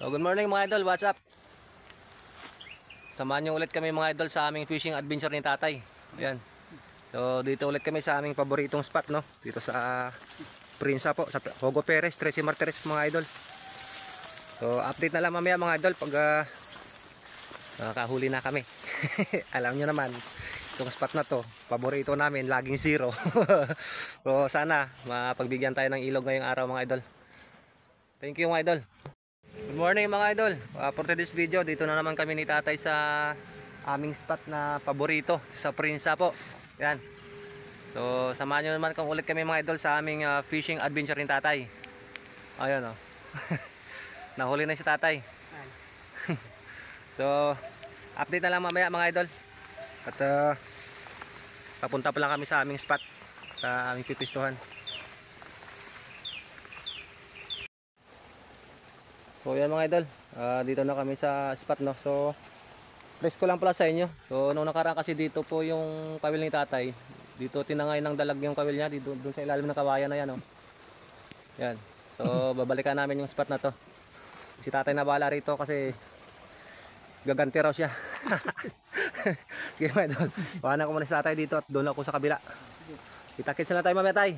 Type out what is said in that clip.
So good morning mga idol, what's up? Samahan nyo ulit kami mga idol sa aming fishing adventure ni tatay. Ayan. So dito ulit kami sa aming paboritong spot, no? Dito sa Prinsa po, sa Hogo Perez, Tracy Martires mga idol. So update na lang mamaya mga idol pag nakahuli na kami. Alam nyo naman, itong spot na to, paborito namin, laging zero. So sana mapagbigyan tayo ng ilog ngayong araw mga idol. Thank you mga idol. Good morning mga idol, for today's video dito na naman kami ni tatay sa aming spot na paborito sa Prinsa po. Yan. So samahan nyo naman kung ulit kami mga idol sa aming fishing adventure ni tatay. Ayun o. Nahuli na si tatay. So update na lang mamaya mga idol. At papunta pa lang kami sa aming spot, sa aming pipistuhan. So yan mga idol, dito na kami sa spot, no. So press ko lang pala sa inyo. So nung nakaraan kasi dito po yung kawil ni tatay. Dito tinangay ng dalag yung kawil niya dito, doon sa ilalim ng kawayan na yan, oh. Yan. So babalikan namin yung spot na to. Si tatay na bahala rito kasi gaganti raw siya. Sige mga idol, paano ko muna si tatay dito at doon ako sa kabila. Kita-kits na tayo mamaya tay.